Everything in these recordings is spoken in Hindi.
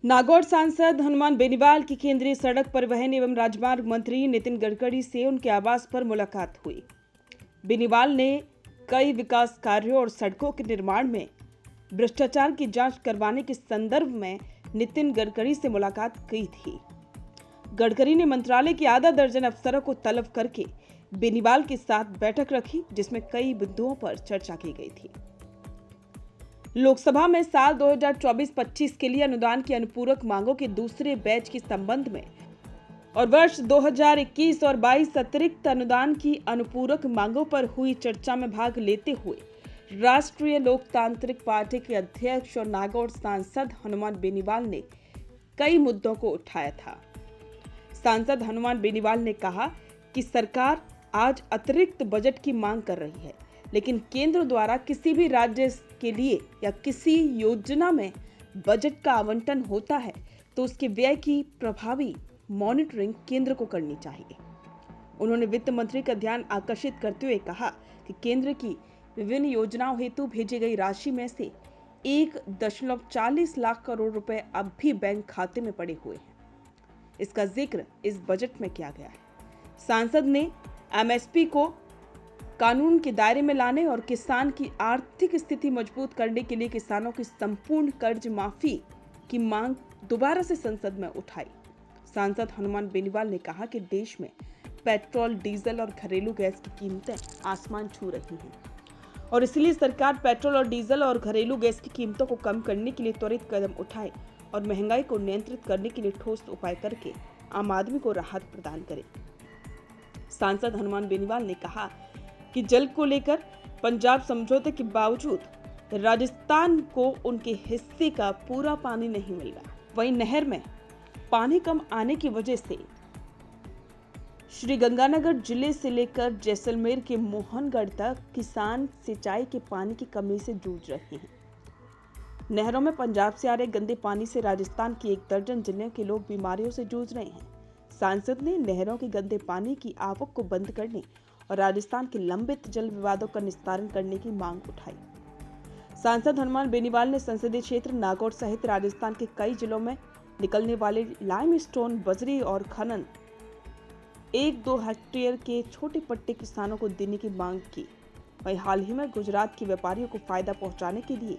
नागौर सांसद हनुमान बेनीवाल की केंद्रीय सड़क परिवहन एवं राजमार्ग मंत्री नितिन गडकरी से उनके आवास पर मुलाकात हुई। बेनीवाल ने कई विकास कार्यों और सड़कों के निर्माण में भ्रष्टाचार की जांच करवाने के संदर्भ में नितिन गडकरी से मुलाकात की थी। गडकरी ने मंत्रालय के आधा दर्जन अफसरों को तलब करके बेनीवाल के साथ बैठक रखी, जिसमें कई बिंदुओं पर चर्चा की गई थी। लोकसभा में साल 2024-25 के लिए अनुदान की अनुपूरक मांगों के दूसरे बैच के संबंध में और वर्ष 2021 और 22 अतिरिक्त अनुदान की अनुपूरक मांगों पर हुई चर्चा में भाग लेते हुए राष्ट्रीय लोकतांत्रिक पार्टी के अध्यक्ष और नागौर सांसद हनुमान बेनीवाल ने कई मुद्दों को उठाया था। सांसद हनुमान बेनीवाल ने कहा कि सरकार आज अतिरिक्त बजट की मांग कर रही है, लेकिन केंद्र द्वारा किसी भी राज्य के लिए या किसी योजना में बजट का आवंटन होता है तो उसके व्यय की प्रभावी मॉनिटरिंग केंद्र को करनी चाहिए। उन्होंने वित्त मंत्री का ध्यान आकर्षित करते हुए कहा कि केंद्र की विभिन्न योजनाओं हेतु भेजी गई राशि में से 1.40 लाख करोड़ रुपए अब भी बैंक खाते में पड़े हुए हैं। इसका जिक्र इस बजट में किया गया है। सांसद ने एमएसपी को कानून के दायरे में लाने और किसान की आर्थिक स्थिति मजबूत करने के लिए किसानों की संपूर्ण कर्ज माफी की मांग दोबारा से संसद में उठाई। सांसद हनुमान बेनीवाल ने कहा कि देश में पेट्रोल, डीजल और घरेलू गैस की कीमतें आसमान छू रही हैं और इसलिए सरकार पेट्रोल और डीजल और घरेलू गैस की कीमतों को कम करने के लिए त्वरित कदम उठाए और महंगाई को नियंत्रित करने के लिए ठोस उपाय करके आम आदमी को राहत प्रदान करे। सांसद हनुमान बेनीवाल ने कहा कि जल को लेकर पंजाब समझौते के बावजूद राजस्थान को उनके हिस्से का पूरा पानी नहीं मिल रहा। वहीं नहर में पानी कम आने की वजह से श्रीगंगानगर जिले से लेकर जैसलमेर के मोहनगढ़ तक किसान सिंचाई के पानी की कमी से जूझ रहे हैं। नहरों में पंजाब से आ रहे गंदे पानी से राजस्थान की 1 दर्जन जिलों के लोग बीमारियों से जूझ रहे हैं। सांसद ने नहरों के गंदे पानी की आवक को बंद करने और राजस्थान के लंबित जल विवादों का निस्तारण करने की मांग उठाई। सांसद हनुमान बेनीवाल ने संसदीय क्षेत्र नागौर सहित राजस्थान के कई जिलों में निकलने वाले लाइमस्टोन, बजरी और खनन 1-2 हेक्टेयर के छोटे पट्टे किसानों को देने की मांग की। वहीं हाल ही में गुजरात के व्यापारियों को फायदा पहुंचाने के लिए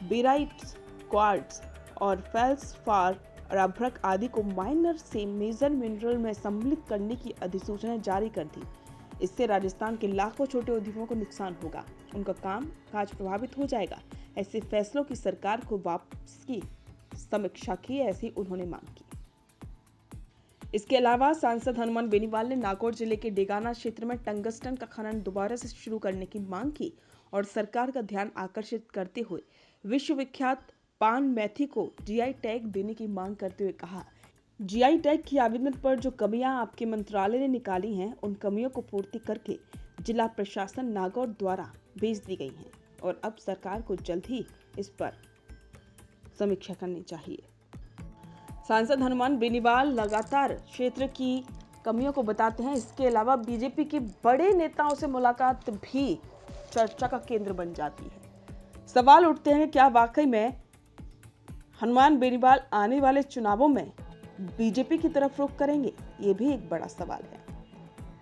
बेराइट्स, क्वार्ट्ज और फेल्सफार और अभ्रक आदि को माइनर से मेजर मिनरल में सम्मिलित करने की अधिसूचना जारी कर दी। इससे राजस्थान के लाखों छोटे उद्योगों को नुकसान होगा, उनका काम काज प्रभावित हो जाएगा। ऐसे फैसलों की सरकार को वापस की समीक्षा की, ऐसी उन्होंने मांग की। इसके अलावा सांसद हनुमान बेनीवाल ने नागौर जिले के डेगाना क्षेत्र में टंगस्टन का खनन दोबारा से शुरू करने की मांग की और सरकार का ध्यान आकर्षित करते हुए विश्व विख्यात पान मेथी को जीआई टैग देने की मांग करते हुए कहा, जीआई टैग की आवेदन पर जो कमियां आपके मंत्रालय ने निकाली हैं, उन कमियों को पूर्ति करके जिला प्रशासन नागौर द्वारा भेज दी गई हैं और अब सरकार को जल्द ही इस पर समीक्षा करनी चाहिए। सांसद हनुमान बेनीवाल लगातार क्षेत्र की कमियों को बताते हैं। इसके अलावा बीजेपी के बड़े नेताओं से मुलाकात भी चर्चा का केंद्र बन जाती है। सवाल उठते हैं, क्या वाकई में हनुमान बेनीवाल आने वाले चुनावों में बीजेपी की तरफ रुख करेंगे? ये भी एक बड़ा सवाल है।